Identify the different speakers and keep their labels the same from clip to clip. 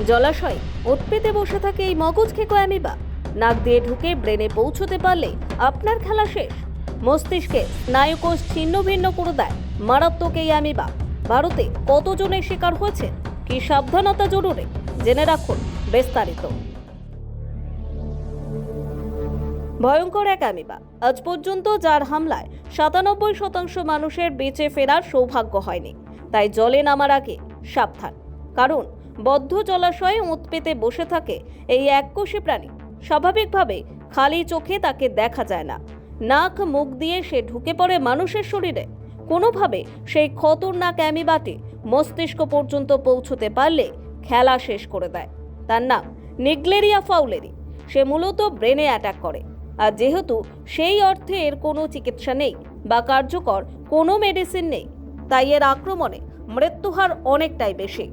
Speaker 1: জলাশয়ে ওঁত পেতে বসে থাকে এই মগজ খেকো অ্যামিবা। নাক দিয়ে ঢুকে ব্রেনে পৌঁছতে পারলে আপনার খেলা শেষ। মস্তিষ্কে স্নায়ুকোষ ছিন্ন ভিন্ন করে দেয় মারাত্মক এই অ্যামিবা। ভারতে কতজনের শিকার হয়েছে, কি সাবধানতা জরুরি, জেনে রাখুন বিস্তারিত। ভয়ঙ্কর এক অ্যামিবা, আজ পর্যন্ত যার হামলায় 97% মানুষের বেঁচে ফেরার সৌভাগ্য হয়নি। তাই জলে নামার আগে সাবধান, কারণ বদ্ধ জলাশয়ে ওঁত পেতে বসে থাকে এই এককোষী প্রাণী। স্বাভাবিকভাবে খালি চোখে তাকে দেখা যায় না। নাক মুখ দিয়ে সে ঢুকে পড়ে মানুষের শরীরে। কোনোভাবে সেই খতরনাক অ্যামিবাটি মস্তিষ্ক পর্যন্ত পৌঁছতে পারলে খেলা শেষ করে দেয়। তার নাম নিগলেরিয়া ফাউলেরি। সে মূলত ব্রেনে অ্যাটাক করে, আর যেহেতু সেই অর্থে এর কোনো চিকিৎসা নেই বা কার্যকর কোনো মেডিসিন নেই, তাই এর আক্রমণে মৃত্যুহার অনেকটাই বেশি।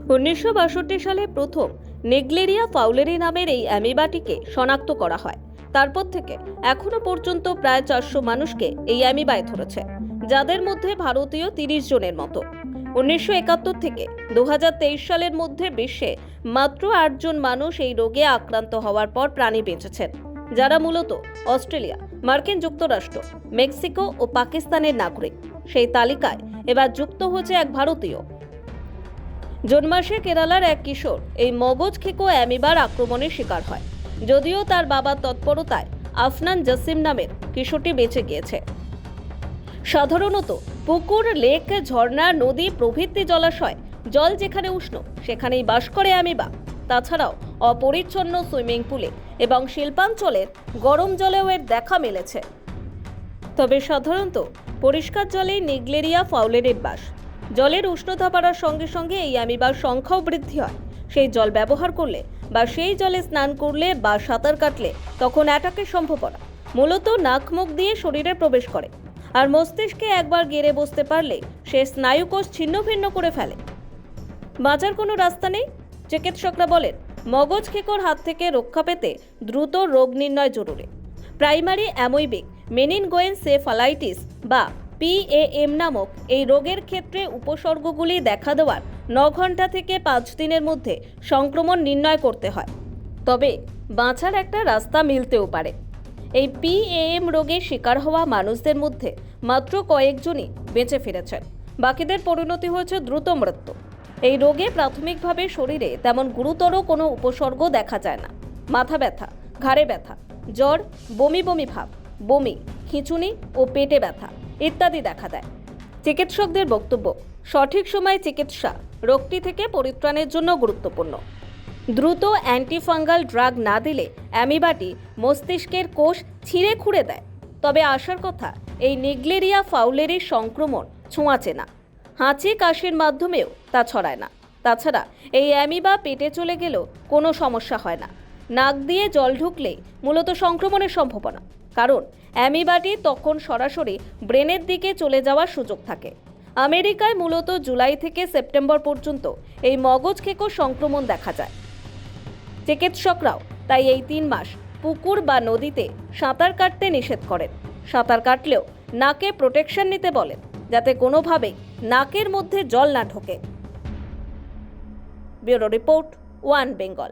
Speaker 1: 1962 সালে প্রথম নিগলেরিয়া ফাউলেরি নামের এই অ্যামিবাটিকে শনাক্ত করা হয়। তারপর থেকে এখনো পর্যন্ত প্রায় 400 মানুষকে এই অ্যামিবায় ধরেছে, যাদের মধ্যে ভারতীয় 30 জনের মতো। 1971 থেকে 2023 সালের মধ্যে বিশ্বে মাত্র 8 জন মানুষ এই রোগে আক্রান্ত হওয়ার পর প্রাণী বেঁচেছেন, যারা মূলত অস্ট্রেলিয়া, মার্কিন যুক্তরাষ্ট্র, মেক্সিকো ও পাকিস্তানের নাগরিক। সেই তালিকায় এবার যুক্ত হচ্ছে এক ভারতীয়। জুন মাসে কেরালার এক কিশোর এই মগজ খেকো অ্যামিবার আক্রমণের শিকার হয়। যদিও তার বাবার তৎপরতায় আফনান জসিম নামের কিশোরটি বেঁচে গিয়েছে। সাধারণত পুকুর, লেক, ঝর্ণা, নদী প্রভৃতি জলাশয় জল যেখানে উষ্ণ সেখানেই বাস করে অ্যামিবা। তাছাড়াও অপরিচ্ছন্ন সুইমিং পুলে এবং শিল্পাঞ্চলের গরম জলেও এর দেখা মিলেছে। তবে সাধারণত পরিষ্কার জলে নিগলেরিয়া ফাউলেরির বাস। জলের উষ্ণতা বাড়ার সঙ্গে সঙ্গে এই অ্যামিবার সংখ্যাও বৃদ্ধি হয়। সেই জল ব্যবহার করলে বা সেই জলে স্নান করলে বা সাঁতার কাটলে তখন অ্যাটাকের সম্ভাবনা মূলত নাক মুখ দিয়ে শরীরে প্রবেশ করে, আর মস্তিষ্কে একবার গেড়ে বসতে পারলে সে স্নায়ুকোষ ছিন্ন ভিন্ন করে ফেলে। বাঁচার কোনো রাস্তা নেই। চিকিৎসকরা বলেন, মগজ খেকোর হাত থেকে রক্ষা পেতে দ্রুত রোগ নির্ণয় জরুরি। প্রাইমারি অ্যামোইবিক মেনিনগোএনসেফালাইটিস বা PAM নামক এই রোগের ক্ষেত্রে উপসর্গগুলি দেখা দেওয়ার 9 ঘন্টা থেকে 5 দিনের মধ্যে সংক্রমণ নির্ণয় করতে হয়। তবে বাঁচার একটা রাস্তা মিলতেও পারে। এই PAM রোগের শিকার হওয়া মানুষদের মধ্যে মাত্র কয়েকজনই বেঁচে ফিরেছেন, বাকিদের পরিণতি হয়েছে দ্রুত মৃত্যু। এই রোগে প্রাথমিকভাবে শরীরে তেমন গুরুতর কোনো উপসর্গ দেখা যায় না। মাথা ব্যথা, ঘাড়ে ব্যথা, জ্বর, বমি বমি ভাব, বমি, খিঁচুনি ও পেটে ব্যথা ইত্যাদি দেখা দেয়। চিকিৎসকদের বক্তব্য, সঠিক সময়ে চিকিৎসা রোগটি থেকে পরিত্রাণের জন্য গুরুত্বপূর্ণ। দ্রুত অ্যান্টিফাঙ্গাল ড্রাগ না দিলে অ্যামিবাটি মস্তিষ্কের কোষ ছিঁড়ে খুঁড়ে দেয়। তবে আসার কথা, এই নিগলেরিয়া ফাউলেরির সংক্রমণ ছোঁয়াচে না। হাঁচি কাশির মাধ্যমেও তা ছড়ায় না। তাছাড়া এই অ্যামিবা পেটে চলে গেলেও কোনো সমস্যা হয় না। নাক দিয়ে জল ঢুকলেই মূলত সংক্রমণের সম্ভাবনা, কারণ অ্যামিবাটি তখন সরাসরি ব্রেনের দিকে চলে যাওয়ার সুযোগ থাকে। আমেরিকায় মূলত জুলাই থেকে সেপ্টেম্বর পর্যন্ত এই মগজ খেকো সংক্রমণ দেখা যায়। চিকিৎসকরাও তাই এই 3 মাস পুকুর বা নদীতে সাঁতার কাটতে নিষেধ করেন। সাঁতার কাটলেও নাকে প্রোটেকশন নিতে বলেন, যাতে কোনোভাবেই নাকের মধ্যে জল না ঢোকে। Bureau report, one Bengal.